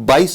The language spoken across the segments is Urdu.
22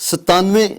97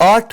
8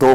2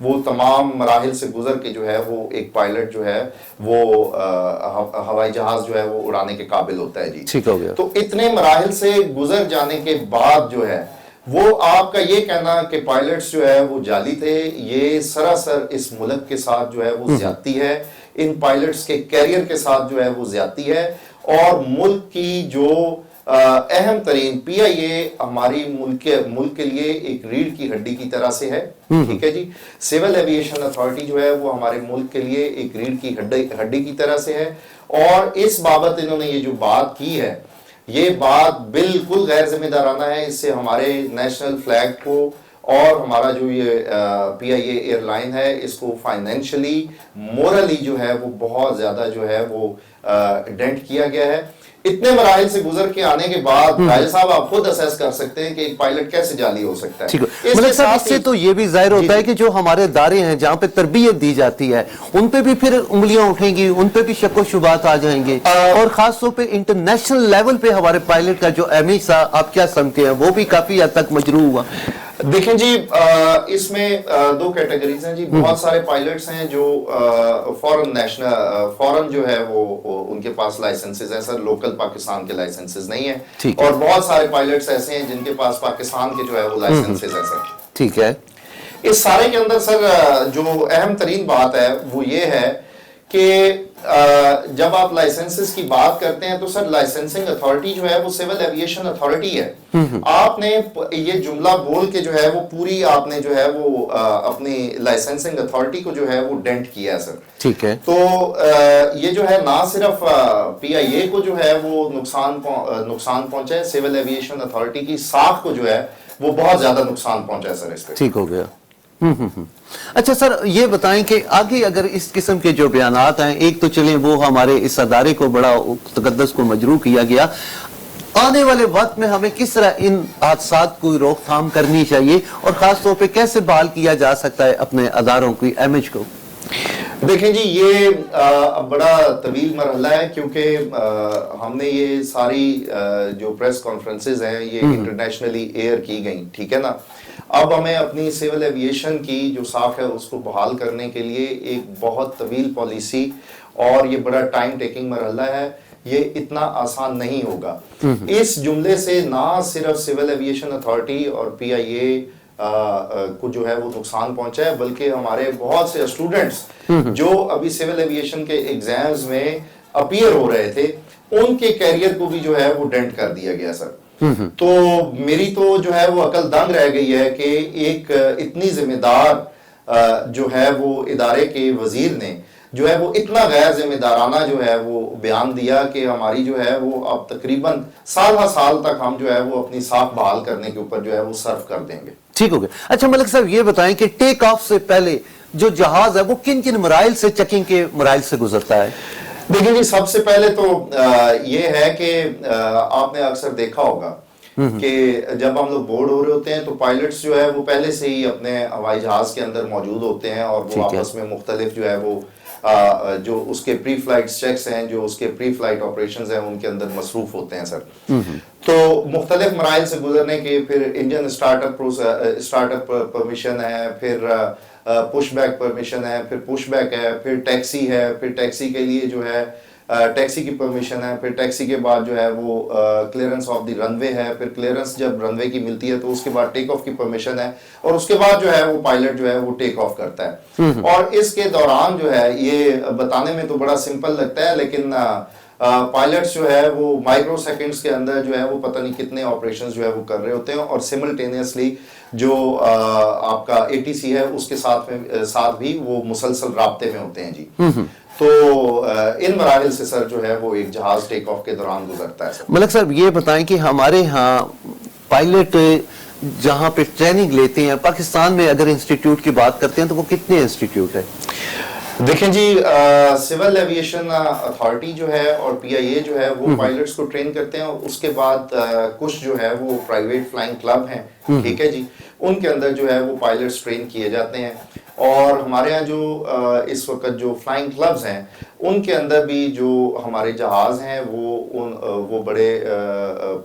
وہ تمام مراحل سے گزر کے جو ہے وہ ایک پائلٹ جو ہے وہ ہوائی جہاز جو ہے وہ اڑانے کے قابل ہوتا ہے جی. ٹھیک ہو گیا. تو اتنے مراحل سے گزر جانے کے بعد جو ہے وہ آپ کا یہ کہنا کہ پائلٹس جو ہے وہ جعلی تھے، یہ سراسر اس ملک کے ساتھ جو ہے وہ زیادتی ہے، ان پائلٹس کے کیریئر کے ساتھ جو ہے وہ زیادتی ہے، اور ملک کی جو اہم ترین پی آئی اے ہماری ملک کے لیے ایک ریڑھ کی ہڈی کی طرح سے ہے. ٹھیک ہے جی. سول ایویشن اتھارٹی جو ہے وہ ہمارے ملک کے لیے ایک ریڑھ کی ہڈی کی طرح سے ہے، اور اس بابت انہوں نے یہ جو بات کی ہے یہ بات بالکل غیر ذمہ دارانہ ہے. اس سے ہمارے نیشنل فلیگ کو اور ہمارا جو یہ پی آئی اے ایئر لائن ہے اس کو فائنینشلی مورلی جو ہے وہ بہت زیادہ جو ہے وہ ڈینٹ کیا گیا ہے. اتنے مراحل سے گزر کے آنے کے بعد راجہ صاحب آپ خود اسیس کر سکتے ہیں کہ ایک پائلٹ کیسے جعلی ہو سکتا ہے. ملک صاحب اس سے تو یہ بھی ظاہر ہوتا ہے کہ جو ہمارے ادارے ہیں جہاں پہ تربیت دی جاتی ہے ان پہ بھی پھر انگلیاں اٹھیں گی، ان پہ بھی شک و شبہات آ جائیں گے، اور خاص طور پہ انٹرنیشنل لیول پہ ہمارے پائلٹ کا جو امیج تھا آپ کیا سمجھتے ہیں وہ بھی کافی حد تک مجروح ہوا. دیکھیں جی اس میں دو کیٹیگریز ہیں جی. بہت سارے پائلٹس ہیں جو فورن جو ہے وہ ان کے پاس لائسنسز ہیں سر، لوکل پاکستان کے لائسنسز نہیں ہیں، اور بہت سارے پائلٹس ایسے ہیں جن کے پاس پاکستان کے جو ہے وہ لائسنسز ہیں سر. ٹھیک ہے. اس سارے کے اندر سر جو اہم ترین بات ہے وہ یہ ہے کہ جب آپ لائسنسز کی بات کرتے ہیں تو سر لائسنسنگ اتھارٹی جو ہے وہ سول ایویشن اتھارٹی ہے. آپ نے یہ جملہ بول کے جو ہے وہ پوری آپ نے جو ہے وہ اپنی لائسنسنگ اتھارٹی کو جو ہے وہ ڈینٹ کیا ہے سر. ٹھیک ہے. تو یہ جو ہے نہ صرف پی آئی اے کو جو ہے وہ نقصان پہنچا ہے، سول ایویشن اتھارٹی کی ساکھ کو جو ہے وہ بہت زیادہ نقصان پہنچا ہے سر اس پہ. ٹھیک ہو گیا. اچھا سر یہ بتائیں کہ آگے اگر اس قسم کے جو بیانات ہیں، ایک تو چلیں وہ ہمارے اس ادارے کو بڑا تقدس کو مجروح کیا گیا، آنے والے وقت میں ہمیں کس طرح ان حادثات کو روک تھام کرنی چاہیے اور خاص طور پہ کیسے بحال کیا جا سکتا ہے اپنے اداروں کی امیج کو؟ دیکھیں جی یہ بڑا طویل مرحلہ ہے، کیونکہ ہم نے یہ ساری جو پریس کانفرنسز ہیں یہ انٹرنیشنلی ایئر کی گئیں. ٹھیک ہے نا. اب ہمیں اپنی سول ایویشن کی جو ساکھ ہے اس کو بحال کرنے کے لیے ایک بہت طویل پالیسی اور یہ بڑا ٹائم ٹیکنگ مرحلہ ہے، یہ اتنا آسان نہیں ہوگا. اس جملے سے نہ صرف سول ایویشن اتھارٹی اور پی آئی اے کو جو ہے وہ نقصان پہنچا ہے، بلکہ ہمارے بہت سے اسٹوڈنٹس جو ابھی سول ایویشن کے ایگزامز میں اپیئر ہو رہے تھے ان کے کیریئر کو بھی جو ہے وہ ڈینٹ کر دیا گیا سر. تو میری تو جو ہے وہ عقل دنگ رہ گئی ہے کہ ایک اتنی ذمہ دار جو ہے وہ ادارے کے وزیر نے جو ہے وہ اتنا غیر ذمہ دارانہ جو ہے وہ بیان دیا کہ ہماری جو ہے وہ اب تقریباً سال ہر سال تک ہم جو ہے وہ اپنی ساکھ بحال کرنے کے اوپر جو ہے وہ صرف کر دیں گے. ٹھیک ہو گیا. اچھا ملک صاحب یہ بتائیں کہ ٹیک آف سے پہلے جو جہاز ہے وہ کن کن مراحل سے چیکنگ کے مراحل سے گزرتا ہے؟ دیکھیں جی سب سے پہلے تو یہ ہے کہ آپ نے اکثر دیکھا ہوگا کہ جب ہم لوگ بورڈ ہو رہے ہوتے ہیں تو پائلٹس جو ہے وہ پہلے سے ہی اپنے ہوائی جہاز کے اندر موجود ہوتے ہیں اور وہ آپس میں مختلف جو ہے وہ جو اس کے پری فلائٹ چیکس ہیں، جو اس کے پری فلائٹ آپریشنز ہیں ان کے اندر مصروف ہوتے ہیں سر. تو مختلف مراحل سے گزرنے کے پھر انجن اسٹارٹ اپ پرمیشن ہے، پھر پش بیک پرمیشن ہے، پھر پش بیک ہے، پھر ٹیکسی ہے، پھر ٹیکسی کے لیے جو ہے ٹیکسی کی پرمیشن ہے، پھر ٹیکسی کے بعد جو ہے وہ کلیئرنس آف دی رن وے ہے، پھر کلیئرنس جب رن وے کی ملتی ہے تو اس کے بعد ٹیک آف کی پرمیشن ہے، اور اس کے بعد جو ہے وہ پائلٹ جو ہے وہ ٹیک آف کرتا ہے. اور اس کے دوران جو ہے یہ بتانے میں تو بڑا سمپل لگتا ہے لیکن پائلٹس جو ہے وہ مائکرو سیکنڈز کے اندر جو ہے وہ پتہ نہیں کتنے آپریشنز جو ہے وہ کر رہے ہوتے ہیں، اور سملٹینیسلی جو آپ کا اے ٹی سی ہے اس کے ساتھ بھی وہ مسلسل رابطے میں ہوتے ہیں جی. تو ان مراحل سے سر جو ہے وہ ایک جہاز ٹیک آف کے دوران گزرتا ہے سر. ملک صاحب یہ بتائیں کہ ہمارے ہاں پائلٹ جہاں پہ ٹریننگ لیتے ہیں پاکستان میں اگر انسٹیٹیوٹ کی بات کرتے ہیں تو وہ کتنے انسٹیٹیوٹ ہے؟ دیکھیں جی سول ایویشن اتھارٹی جو ہے اور پی آئی اے جو ہے وہ پائلٹس کو ٹرین کرتے ہیں، اور اس کے بعد کچھ جو ہے وہ پرائیویٹ فلائنگ کلب ہیں. ٹھیک ہے جی. ان کے اندر جو ہے وہ پائلٹس ٹرین کیے جاتے ہیں، اور ہمارے ہاں جو اس وقت جو فلائنگ کلبز ہیں ان کے اندر بھی جو ہمارے جہاز ہیں وہ بڑے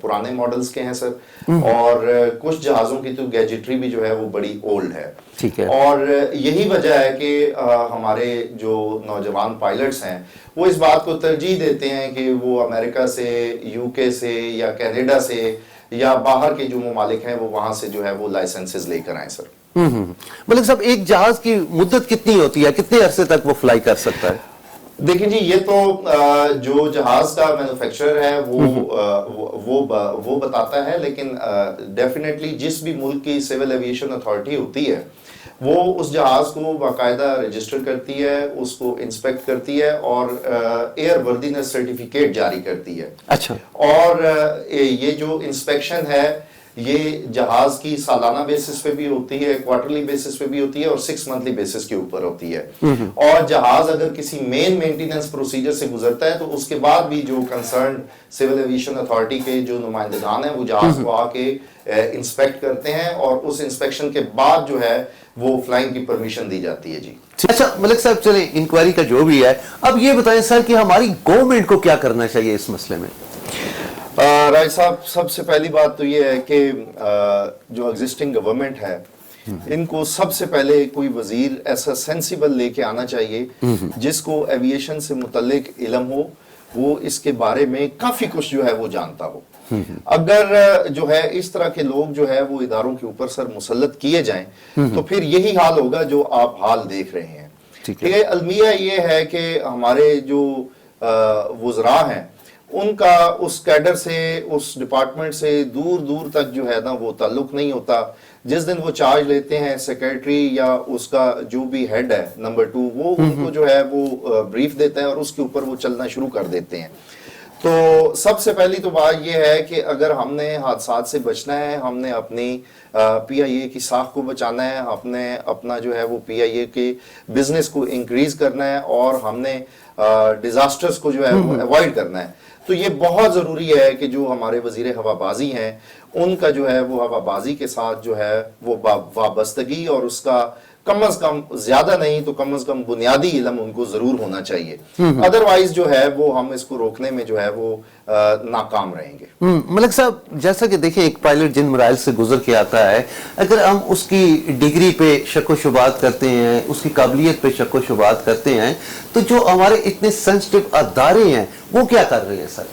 پرانے ماڈلز کے ہیں سر، اور کچھ جہازوں کی تو گیجٹری بھی جو ہے وہ بڑی اولڈ ہے. ٹھیک ہے. اور یہی وجہ ہے کہ ہمارے جو نوجوان پائلٹس ہیں وہ اس بات کو ترجیح دیتے ہیں کہ وہ امریکہ سے، یو کے سے یا کینیڈا سے یا باہر کے جو ممالک ہیں وہ وہاں سے جو ہے وہ لائسنسز لے کر آئیں سر. ملک صاحب ایک جہاز کی مدت کتنی ہوتی ہے، کتنے عرصے تک وہ فلائی کر سکتا ہے؟ دیکھیں جی، یہ تو جو جہاز کا مینوفیکچرر ہے وہ بتاتا ہے، لیکن ڈیفینیٹلی جس بھی ملک کی سول ایویشن اتھارٹی ہوتی ہے وہ اس جہاز کو باقاعدہ رجسٹر کرتی ہے، اس کو انسپیکٹ کرتی ہے اور ایئر وردینس سرٹیفکیٹ جاری کرتی ہے. اچھا. اور یہ جو انسپیکشن ہے یہ جہاز کی سالانہ بیسس پہ بھی ہوتی ہے، کوارٹرلی بیسس پہ بھی ہوتی ہے اور 6 منتھلی بیسس کے اوپر ہوتی ہے. اور جہاز اگر کسی مین مینٹیننس پروسیجر سے گزرتا ہے تو اس کے بعد بھی جو کنسرنڈ سول ایویشن اتھارٹی کے جو نمائندگان ہیں وہ جہاز کو آ کے انسپیکٹ کرتے ہیں اور اس انسپیکشن کے بعد جو ہے وہ فلائنگ کی پرمیشن دی جاتی ہے. جی اچھا ملک صاحب، چلیں انکوائری کا جو بھی ہے، اب یہ بتائیں سر کہ ہماری گورنمنٹ کو کیا کرنا چاہیے اس مسئلے میں؟ راج صاحب، سب سے پہلی بات تو یہ ہے کہ جو ایگزسٹنگ گورنمنٹ ہے ان کو سب سے پہلے کوئی وزیر ایسا سینسیبل لے کے آنا چاہیے جس کو ایویشن سے متعلق علم ہو، وہ اس کے بارے میں کافی کچھ جو ہے وہ جانتا ہو. اگر جو ہے اس طرح کے لوگ جو ہے وہ اداروں کے اوپر سر مسلط کیے جائیں تو پھر یہی حال ہوگا جو آپ حال دیکھ رہے ہیں. کہ المیہ یہ ہے کہ ہمارے جو وزراء ہیں ان کا اس کیڈر سے، اس ڈپارٹمنٹ سے دور دور تک جو ہے نا وہ تعلق نہیں ہوتا. جس دن وہ چارج لیتے ہیں سیکریٹری یا اس کا جو بھی ہیڈ ہے نمبر 2، وہ ان کو جو ہے وہ بریف دیتا ہے اور اس کے اوپر وہ چلنا شروع کر دیتے ہیں. تو سب سے پہلی تو بات یہ ہے کہ اگر ہم نے حادثات سے بچنا ہے، ہم نے اپنی پی آئی اے کی ساکھ کو بچانا ہے، ہم نے اپنا جو ہے وہ پی آئی اے کے بزنس کو انکریز کرنا ہے اور ہم نے ڈیزاسٹرز کو جو ہے وہ ایوائڈ کرنا ہے، تو یہ بہت ضروری ہے کہ جو ہمارے وزیر ہوا بازی ہیں ان کا جو ہے وہ ہوا بازی کے ساتھ جو ہے وہ وابستگی اور اس کا کم از کم، زیادہ نہیں تو کم از کم بنیادی علم ان کو ضرور ہونا چاہیے. ادروائز جو ہے وہ ہم اس کو روکنے میں جو ہے وہ ناکام رہیں گے. ملک صاحب، جیسا کہ دیکھیں ایک پائلٹ جن مراحل سے گزر کے آتا ہے، اگر ہم اس کی ڈگری پہ شک و شبہات کرتے ہیں، اس کی قابلیت پہ شک و شبہات کرتے ہیں، تو جو ہمارے اتنے سینسٹیو ادارے ہیں وہ کیا کر رہے ہیں سر؟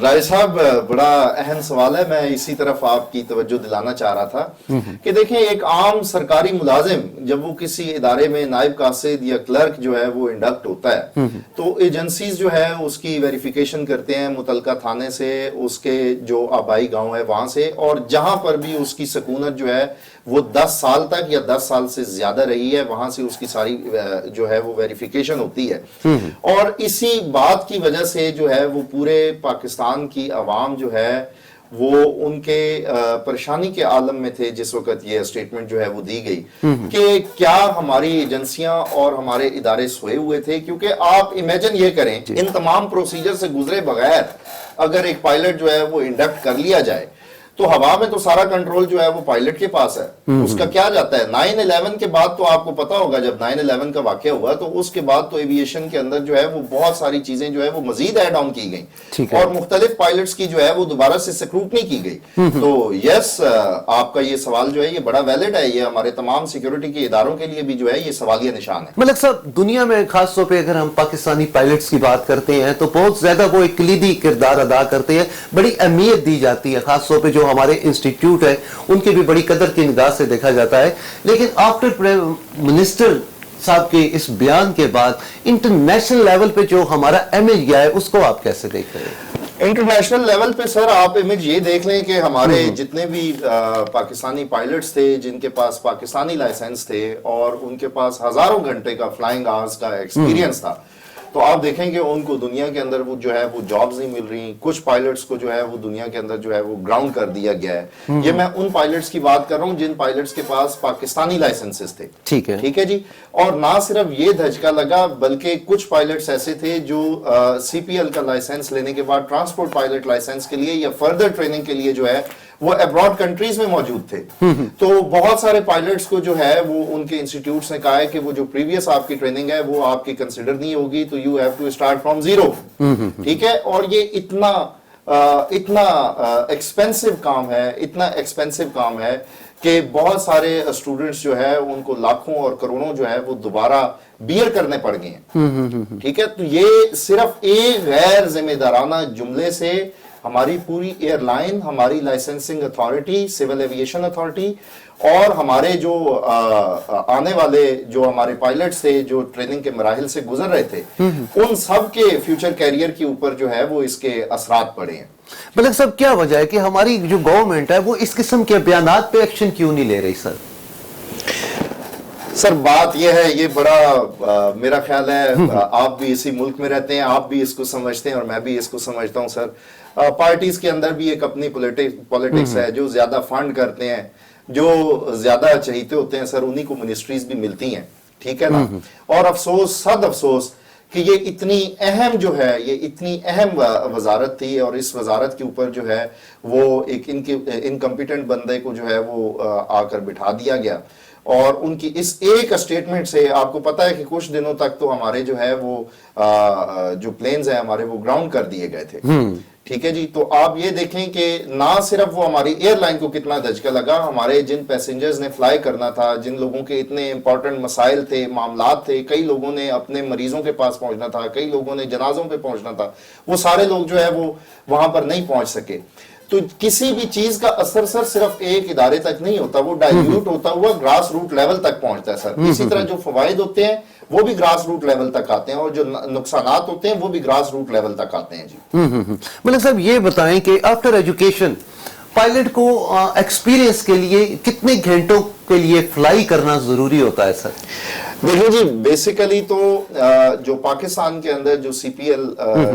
رائے صاحب، بڑا اہم سوال ہے. میں اسی طرف آپ کی توجہ دلانا چاہ رہا تھا کہ دیکھیں ایک عام سرکاری ملازم جب وہ کسی ادارے میں نائب قاصد یا کلرک جو ہے وہ انڈکٹ ہوتا ہے تو ایجنسیز جو ہے اس کی ویریفیکیشن کرتے ہیں متعلقہ تھانے سے، اس کے جو آبائی گاؤں ہے وہاں سے، اور جہاں پر بھی اس کی سکونت جو ہے وہ 10 سال تک یا 10 سال سے زیادہ رہی ہے وہاں سے اس کی ساری جو ہے وہ ویریفیکیشن ہوتی ہے. اور اسی بات کی وجہ سے جو ہے وہ پورے پاکستان کی عوام جو ہے وہ ان کے پریشانی کے عالم میں تھے جس وقت یہ اسٹیٹمنٹ جو ہے وہ دی گئی کہ کیا ہماری ایجنسیاں اور ہمارے ادارے سوئے ہوئے تھے. کیونکہ آپ امیجن یہ کریں ان تمام پروسیجر سے گزرے بغیر اگر ایک پائلٹ جو ہے وہ انڈکٹ کر لیا جائے تو ہوا میں تو سارا کنٹرول جو ہے وہ پائلٹ کے پاس ہے. اس کا کیا جاتا ہے 9/11 کے بعد تو آپ کو پتا ہوگا جب 9/11 کا واقعہ ہوا تو اس کے بعد تو ایویشن کے اندر جو ہے وہ بہت ساری چیزیں جو ہے وہ مزید ایڈ آن کی گئیں اور مختلف پائلٹس کی جو ہے وہ دوبارہ سے سکروٹنی کی گئی. تو یس، آپ کا یہ سوال جو ہے یہ بڑا ویلڈ ہے، یہ ہمارے تمام سیکیورٹی کے اداروں کے لیے بھی جو ہے یہ سوالیہ نشان ہے. ملک صاحب، دنیا میں خاص طور پہ اگر ہم پاکستانی پائلٹس کی بات کرتے ہیں تو بہت زیادہ وہ ایک کلیدی کردار ادا کرتے ہیں، بڑی اہمیت دی جاتی ہے، خاص طور پہ جو ہمارے انسٹیٹیوٹ ہے ان کی بھی بڑی قدر کی نگاہ سے دیکھا جاتا ہے. لیکن آفٹر منسٹر صاحب کے اس بیان کے بعد انٹرنیشنل لیول پہ جو ہمارا امیج گیا ہے اس کو آپ کیسے دیکھ رہے ہیں؟ انٹرنیشنل لیول پہ سر آپ امیج یہ دیکھ لیں کہ ہمارے جتنے بھی پاکستانی پائلٹس تھے جن کے پاس پاکستانی لائسنس تھے اور ان کے پاس ہزاروں گھنٹے کا فلائنگ آورز کا ایکسپیرینس تھا، تو آپ دیکھیں کہ ان کو دنیا کے اندر وہ جو ہے وہ جابز نہیں مل رہی. کچھ پائلٹس کو جو ہے وہ دنیا کے اندر جو ہے وہ گراؤنڈ کر دیا گیا ہے. یہ میں ان پائلٹس کی بات کر رہا ہوں جن پائلٹس کے پاس پاکستانی لائسنسز تھے. ٹھیک ہے جی. اور نہ صرف یہ دھچکا لگا بلکہ کچھ پائلٹس ایسے تھے جو سی پی ایل کا لائسنس لینے کے بعد ٹرانسپورٹ پائلٹ لائسنس کے لیے یا فردر ٹریننگ کے لیے جو ہے وہ ابراڈ کنٹریز میں موجود تھے. تو بہت سارے پائلٹس کو جو ہے وہ ان کے انسٹیٹیوٹس نے کہا ہے کہ وہ جو پریویس آپ کی ٹریننگ ہے وہ آپ کی کنسیڈر نہیں ہوگی, تو you have to start from zero. ٹھیک ہے, اور یہ اتنا ایکسپینسو کام ہے کہ بہت سارے اسٹوڈنٹس جو ہے ان کو لاکھوں اور کروڑوں جو ہے وہ دوبارہ بیئر کرنے پڑ گئے ہیں. ٹھیک ہے, تو یہ صرف ایک غیر ذمہ دارانہ جملے سے ہماری پوری ایئر لائن, ہماری licensing authority, civil aviation authority, اور ہمارے جو آنے والے جو ہمارے پائلٹس تھے جو ٹریننگ کے مراحل سے گزر رہے تھے, ان سب کے فیوچر کیریئر کے اوپر جو ہے وہ اس کے اثرات پڑے ہیں. ملک صاحب, کیا وجہ ہے کہ ہماری جو گورنمنٹ ہے وہ اس قسم کے بیانات پہ ایکشن کیوں نہیں لے رہی سر؟ سر بات یہ ہے, یہ بڑا میرا خیال ہے آپ بھی اسی ملک میں رہتے ہیں, آپ بھی اس کو سمجھتے ہیں اور میں بھی اس کو سمجھتا ہوں سر. پارٹیز کے اندر بھی ایک اپنی پولیٹکس ہے, جو زیادہ فنڈ کرتے ہیں, جو زیادہ چہیتے ہوتے ہیں سر, انہی کو منسٹریز بھی ملتی ہیں. ٹھیک ہے نا, اور افسوس, صد افسوس کہ یہ اتنی اہم جو ہے, یہ اتنی اہم وزارت تھی, اور اس وزارت کے اوپر جو ہے وہ ایک انکمپیٹنٹ بندے کو جو ہے وہ آ کر بٹھا دیا گیا. اور ان کی اس ایک اسٹیٹمنٹ سے آپ کو پتا ہے کہ کچھ دنوں تک تو ہمارے جو ہے وہ جو پلینز ہیں ہمارے وہ گراؤنڈ کر دیے گئے تھے. ٹھیک ہے جی, تو آپ یہ دیکھیں کہ نہ صرف وہ ہماری ایئر لائن کو کتنا دھچکا لگا, ہمارے جن پیسنجرز نے فلائی کرنا تھا, جن لوگوں کے اتنے امپورٹنٹ مسائل تھے, معاملات تھے, کئی لوگوں نے اپنے مریضوں کے پاس پہنچنا تھا, کئی لوگوں نے جنازوں پہ پہنچنا تھا, وہ سارے لوگ جو ہے وہ وہاں پر نہیں پہنچ سکے. تو کسی بھی چیز کا اثر سر صرف ایک ادارے تک نہیں ہوتا, وہ ڈائلیوٹ ہوتا ہوا گراس روٹ لیول تک پہنچتا ہے سر. اسی طرح جو فوائد ہوتے ہیں وہ بھی گراس روٹ لیول تک آتے ہیں, اور جو نقصانات ہوتے ہیں وہ بھی گراس روٹ لیول تک آتے ہیں. جی ملک صاحب, یہ بتائیں کہ آفٹر ایجوکیشن پائلٹ کو ایکسپیرینس کے لیے کتنے گھنٹوں کے لیے فلائی کرنا ضروری ہوتا ہے سر؟ دیکھیں جی, بیسیکلی تو جو پاکستان کے اندر جو سی پی ایل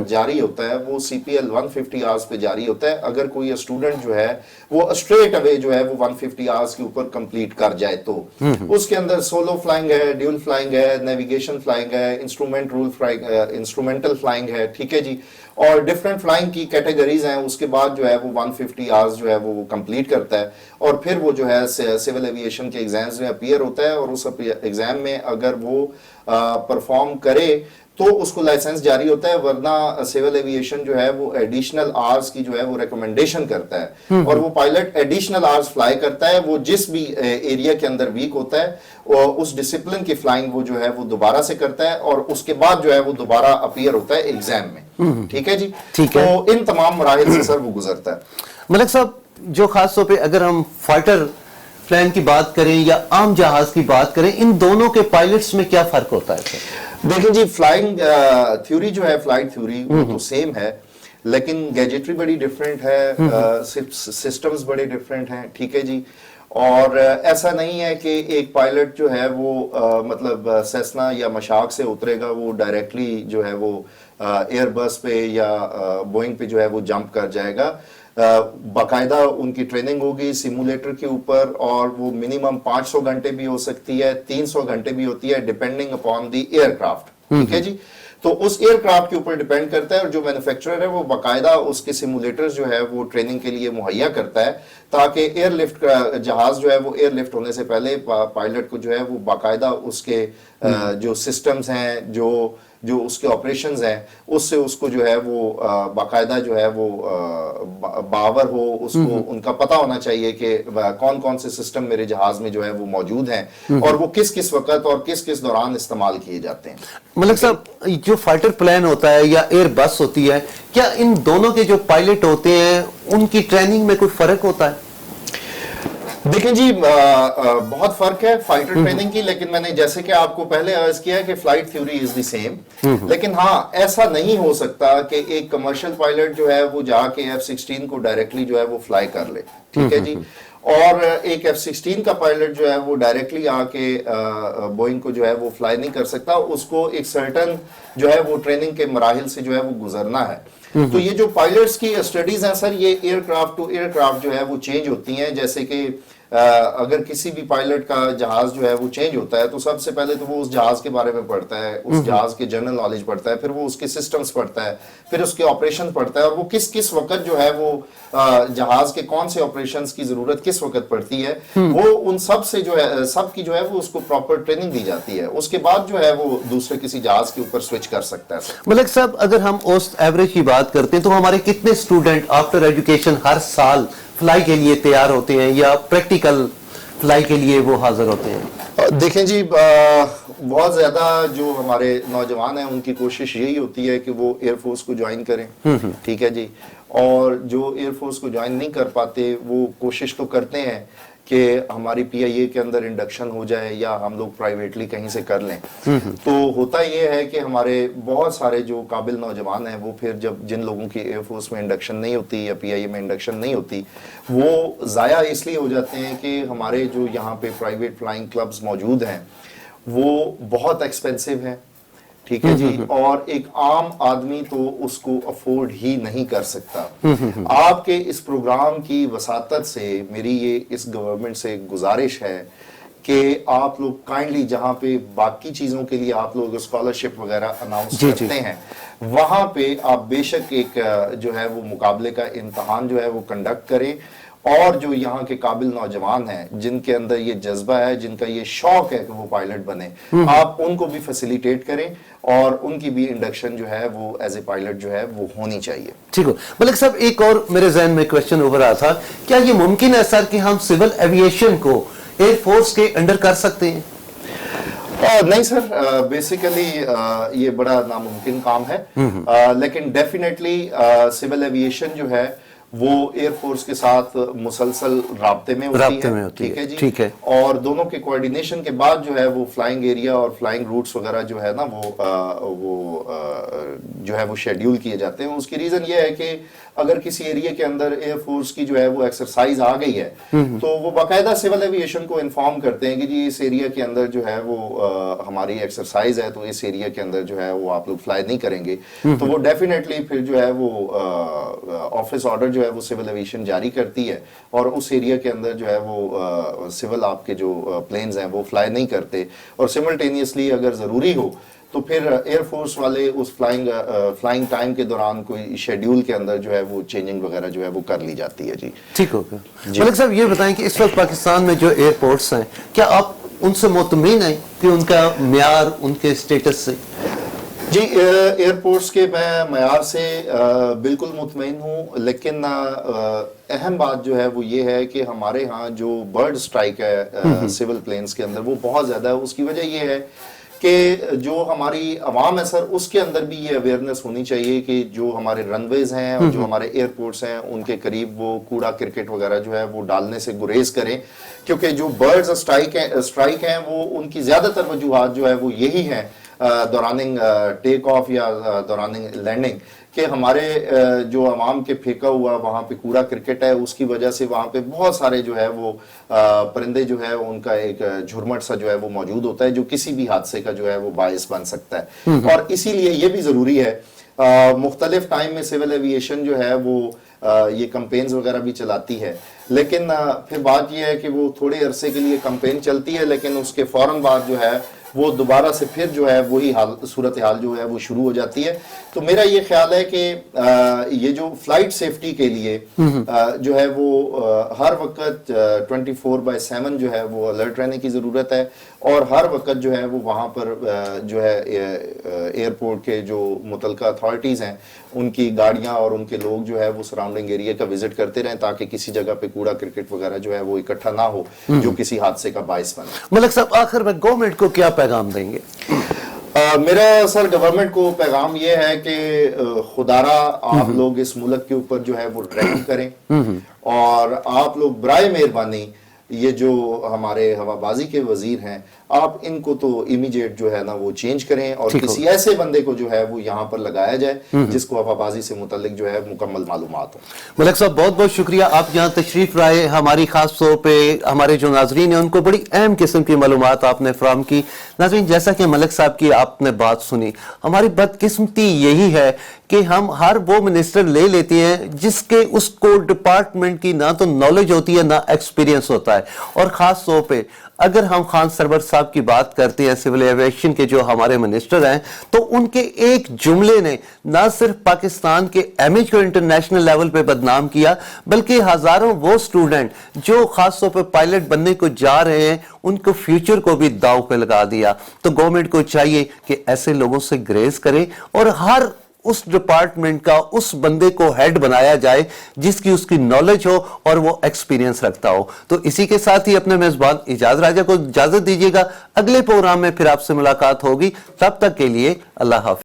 جاری ہوتا ہے وہ سی پی ایل 150 آورز پہ جاری ہوتا ہے. اگر کوئی اسٹوڈنٹ جو ہے وہ اسٹریٹ اوے جو ہے وہ 150 آورز کے اوپر کمپلیٹ کر جائے تو اس کے اندر سولو فلائنگ ہے, ڈیول فلائنگ ہے, نیویگیشن فلائنگ ہے, انسٹرومنٹل فلائنگ ہے. ٹھیک ہے جی, اور ڈفرنٹ فلائنگ کی کیٹیگریز ہیں. اس کے بعد جو ہے وہ 150 آورز جو ہے وہ کمپلیٹ کرتا ہے, اور پھر وہ جو ہے سول ایویشن کے ایگزامز میں اپیئر ہوتا ہے, اور اس ایگزام میں اگر وہ پرفارم کرے تو اس کو لائسنس جاری ہوتا ہے, ورنہ سول ایویشن جو ہے وہ ایڈیشنل آورز کی جو ہے وہ ریکمنڈیشن کرتا ہے, اور وہ پائلٹ ایڈیشنل آورز فلائی کرتا ہے. وہ جس بھی ایریا کے اندر ویک ہوتا ہے اس ڈسپلن کی فلائنگ وہ جو ہے وہ دوبارہ سے کرتا ہے, اور اس کے بعد جو ہے وہ دوبارہ اپیئر ہوتا ہے ایگزام میں. ٹھیک ہے جی, تو ان تمام مراحل سے سر وہ گزرتا ہے. ملک صاحب, جو خاص طور پہ اگر ہم فائٹر پلین کی بات کریں یا عام جہاز کی بات کریں, ان دونوں کے پائلٹس میں کیا فرق ہوتا ہے سر؟ دیکھیں جی, فلائنگ تھیوری جو ہے, فلائٹ تھیوری وہ تو سیم ہے, لیکن گیجٹری بڑی ڈیفرنٹ ہے, سسٹمز بڑے ڈیفرنٹ ہیں. ٹھیک ہے جی, اور ایسا نہیں ہے کہ ایک پائلٹ جو ہے وہ مطلب سیسنا یا مشاق سے اترے گا, وہ ڈائریکٹلی جو ہے وہ ایئر بس پہ یا بوئنگ پہ جو ہے وہ جمپ کر جائے گا. باقاعدہ ان کی ٹریننگ ہوگی سیمولیٹر کے اوپر, اور وہ منیمم 500 گھنٹے بھی ہو سکتی ہے, 300 گھنٹے بھی ہوتی ہے, depending upon the aircraft. ٹھیک ہے جی, تو اس ایئر کرافٹ کے اوپر ڈیپینڈ کرتا ہے, اور جو مینوفیکچرر ہے وہ باقاعدہ اس کے سیمولیٹر جو ہے وہ ٹریننگ کے لیے مہیا کرتا ہے, تاکہ ایئر لفٹ جہاز جو ہے وہ ایئر لفٹ ہونے سے پہلے پائلٹ کو جو ہے وہ باقاعدہ اس کے جو سسٹمز ہیں, جو اس کے آپریشنز ہیں, اس سے اس کو جو ہے وہ باقاعدہ جو ہے وہ باور ہو, اس کو ان کا پتہ ہونا چاہیے کہ کون کون سے سسٹم میرے جہاز میں جو ہے وہ موجود ہیں, اور وہ کس کس وقت اور کس کس دوران استعمال کیے جاتے ہیں. ملک صاحب, جو فائٹر پلین ہوتا ہے یا ایئر بس ہوتی ہے, کیا ان دونوں کے جو پائلٹ ہوتے ہیں ان کی ٹریننگ میں کوئی فرق ہوتا ہے؟ دیکھیں جی, بہت فرق ہے فائٹر ٹریننگ کی, لیکن میں نے جیسے کہ آپ کو پہلے عرض کیا کہ flight theory is the same, لیکن ہاں ایسا نہیں ہو سکتا کہ ایک کمرشل پائلٹ جو ہے وہ جا کے F-16 کو ڈائریکٹلی جو ہے وہ فلائی کر لے. ٹھیک ہے جی, اور ایک F-16 کا پائلٹ جو ہے وہ ڈائریکٹلی آ کے بوئنگ کو جو ہے وہ فلائی نہیں کر سکتا, اس کو ایک سرٹن جو ہے وہ ٹریننگ کے مراحل سے جو ہے وہ گزرنا ہے. تو یہ جو پائلٹس کی اسٹڈیز ہیں سر, یہ aircraft to aircraft جو ہے وہ چینج ہوتی ہیں. جیسے کہ اگر کسی بھی پائلٹ کا جہاز جو ہے وہ چینج ہوتا ہے تو سب سے پہلے تو وہ اس جہاز کے بارے میں پڑھتا ہے, اس جہاز کے جنرل نالج پڑھتا ہے, پھر وہ اس کے سسٹمز پڑھتا ہے, پھر اس کے آپریشن پڑھتا ہے, اور وہ کس وقت جو ہے وہ جہاز کے کون سے آپریشنز کی ضرورت کس وقت پڑتی ہے, وہ ان سب سے جو ہے سب کی جو ہے وہ اس کو پراپر ٹریننگ دی جاتی ہے. اس کے بعد جو ہے وہ دوسرے کسی جہاز کے اوپر سوئچ کر سکتا ہے. ملک صاحب, اگر ہم اوسط ایوریج کی بات کرتے ہیں تو ہمارے کتنے اسٹوڈنٹ آفٹر ایجوکیشن ہر سال فلائی کے لیے تیار ہوتے ہیں یا پریکٹیکل فلائی کے لیے وہ حاضر ہوتے ہیں؟ دیکھیں جی, بہت زیادہ جو ہمارے نوجوان ہیں ان کی کوشش یہی ہوتی ہے کہ وہ ایئر فورس کو جوائن کریں, ٹھیک ہے جی, اور جو ایئر فورس کو جوائن نہیں کر پاتے وہ کوشش تو کرتے ہیں کہ ہماری پی آئی اے کے اندر انڈکشن ہو جائے یا ہم لوگ پرائیویٹلی کہیں سے کر لیں. تو ہوتا یہ ہے کہ ہمارے بہت سارے جو قابل نوجوان ہیں وہ پھر جب جن لوگوں کی ایئر فورس میں انڈکشن نہیں ہوتی یا پی آئی اے میں انڈکشن نہیں ہوتی, وہ ضائع اس لیے ہو جاتے ہیں کہ ہمارے جو یہاں پہ پرائیویٹ فلائنگ کلبز موجود ہیں وہ بہت ایکسپینسو ہیں, ٹھیک ہے جی, اور ایک عام آدمی تو اس کو افورڈ ہی نہیں کر سکتا. آپ کے اس پروگرام کی وساطت سے میری یہ اس گورنمنٹ سے گزارش ہے کہ آپ لوگ کائنڈلی جہاں پہ باقی چیزوں کے لیے آپ لوگ اسکالرشپ وغیرہ اناؤنس کرتے ہیں, وہاں پہ آپ بے شک ایک جو ہے وہ مقابلے کا امتحان جو ہے وہ کنڈکٹ کریں, اور جو یہاں کے قابل نوجوان ہیں جن کے اندر یہ جذبہ ہے, جن کا یہ شوق ہے کہ وہ پائلٹ بنے, آپ ان کو بھی فیسیلیٹیٹ کریں اور ان کی بھی انڈکشن جو ہے وہ ایز اے پائلٹ جو ہے وہ ہونی چاہیے. ٹھیک ہو ملک صاحب, ایک اور میرے ذہن میں کوشچن ابھر رہا تھا, کیا یہ ممکن ہے سر کہ ہم سول ایویشن کو ایئر فورس کے انڈر کر سکتے ہیں؟ نہیں سر, بیسیکلی یہ بڑا ناممکن کام ہے, لیکن ڈیفینیٹلی سول ایویشن جو ہے وہ ایئر فورس کے ساتھ مسلسل رابطے میں ہوتی ہے, ٹھیک ہے جی, ٹھیک ہے, اور دونوں کے کوارڈینیشن کے بعد جو ہے وہ فلائنگ ایریا اور فلائنگ روٹس وغیرہ جو ہے نا وہ جو ہے وہ شیڈیول کیے جاتے ہیں. اس کی ریزن یہ ہے کہ اگر کسی ایریا کے اندر ایئر فورس کی جو ہے وہ ایکسرسائز آ گئی ہے تو وہ باقاعدہ سول ایویشن کو انفارم کرتے ہیں کہ جی اس ایریا کے اندر جو ہے وہ ہماری ایکسرسائز ہے, تو اس ایریا کے اندر جو ہے وہ آپ لوگ فلائی نہیں کریں گے. تو وہ ڈیفینیٹلی پھر جو ہے وہ آفس آرڈر جو ہے وہ سول ایویشن جاری کرتی ہے, اور اس ایریا کے اندر جو ہے وہ سول آپ کے جو پلینز ہیں وہ فلائی نہیں کرتے, اور سملٹینیسلی اگر ضروری ہو تو پھر ایئر فورس والے اس فلائنگ ٹائم کے دوران کوئی شیڈیول کے اندر جو ہے وہ چینجنگ وغیرہ جو ہے وہ کر لی جاتی ہے. جی ٹھیک ہوگا. ملک صاحب یہ بتائیں کہ اس وقت پاکستان میں جو ایئرپورٹس ہیں, کیا آپ ان سے مطمئن ہیں کہ ان کا معیار ان کے اسٹیٹس سے؟ جی, ایئرپورٹس کے میں معیار سے بالکل مطمئن ہوں, لیکن اہم بات جو ہے وہ یہ ہے کہ ہمارے ہاں جو برڈ سٹرائک ہے سول پلینز کے اندر وہ بہت زیادہ ہے. اس کی وجہ یہ ہے کہ جو ہماری عوام ہے سر, اس کے اندر بھی یہ اویئرنیس ہونی چاہیے کہ جو ہمارے رن ویز ہیں اور جو ہمارے ایئرپورٹس ہیں ان کے قریب وہ کوڑا کرکٹ وغیرہ جو ہے وہ ڈالنے سے گریز کریں, کیونکہ جو برڈز سٹرائک ہیں وہ ان کی زیادہ تر وجوہات جو ہے وہ یہی ہیں دوراننگ ٹیک آف یا دوراننگ لینڈنگ, کہ ہمارے جو عوام کے پھینکا ہوا وہاں پہ کوڑا کرکٹ ہے, اس کی وجہ سے وہاں پہ بہت سارے جو ہے وہ پرندے جو ہے ان کا ایک جھرمٹ سا جو ہے وہ موجود ہوتا ہے جو کسی بھی حادثے کا جو ہے وہ باعث بن سکتا ہے. اور اسی لیے یہ بھی ضروری ہے, مختلف ٹائم میں سول ایویشن جو ہے وہ یہ کمپینز وغیرہ بھی چلاتی ہے, لیکن پھر بات یہ ہے کہ وہ تھوڑے عرصے کے لیے کمپین چلتی ہے, لیکن اس کے فوراً بعد جو ہے وہ دوبارہ سے پھر جو ہے وہی صورتحال جو ہے وہ شروع ہو جاتی ہے. تو میرا یہ خیال ہے کہ یہ جو فلائٹ سیفٹی کے لیے جو ہے وہ ہر وقت 24/7 جو ہے وہ الرٹ رہنے کی ضرورت ہے, اور ہر وقت جو ہے وہ وہاں پر جو ہے ایئرپورٹ کے جو متعلقہ اتھارٹیز ہیں ان کی گاڑیاں اور ان کے لوگ جو ہے وہ سراؤنڈنگ ایریا کا وزٹ کرتے رہیں, تاکہ کسی جگہ پہ کوڑا کرکٹ وغیرہ جو ہے وہ اکٹھا نہ ہو جو کسی حادثے کا باعث بنے. ملک صاحب آخر میں گورنمنٹ کو کیا پیغام دیں گے؟ میرا سر گورنمنٹ کو پیغام یہ ہے کہ خدارا آپ لوگ اس ملک کے اوپر جو ہے وہ رحم کریں, اور آپ لوگ برائے مہربانی یہ جو ہمارے ہوا بازی کے وزیر ہیں آپ ان کو تو امیجیٹ جو ہے نا وہ چینج کریں, اور کسی ایسے بندے کو جو ہے وہ یہاں پر لگایا جائے جس کو ہوا بازی سے متعلق جو ہے مکمل معلومات ہو. ملک صاحب بہت بہت شکریہ, آپ یہاں تشریف لائے, ہماری خاص طور پہ ہمارے جو ناظرین ہیں ان کو بڑی اہم قسم کی معلومات آپ نے فراہم کی. ناظرین, جیسا کہ ملک صاحب کی آپ نے بات سنی, ہماری بدقسمتی یہی ہے کہ ہم ہر وہ منسٹر لے لیتے ہیں جس کے اس کو ڈپارٹمنٹ کی نہ تو نالج ہوتی ہے نہ ایکسپیرینس ہوتا ہے. ہے. اور خاص طور پہ اگر ہم خان سرور صاحب کی بات کرتے ہیں سول ایویشن کے جو ہمارے منسٹر ہیں, تو ان کے ایک جملے نے نہ صرف پاکستان کے امیج کو انٹرنیشنل لیول پہ بدنام کیا, بلکہ ہزاروں وہ سٹوڈنٹ جو خاص طور پہ پائلٹ بننے کو جا رہے ہیں ان کو فیوچر کو بھی داؤ پہ لگا دیا. تو گورنمنٹ کو چاہیے کہ ایسے لوگوں سے گریز کرے اور ہر اس ڈپارٹمنٹ کا اس بندے کو ہیڈ بنایا جائے جس کی اس کی نالج ہو اور وہ ایکسپیرینس رکھتا ہو. تو اسی کے ساتھ ہی اپنے میزبان اجاز راجہ کو اجازت دیجیے گا. اگلے پروگرام میں پھر آپ سے ملاقات ہوگی. تب تک کے لیے اللہ حافظ.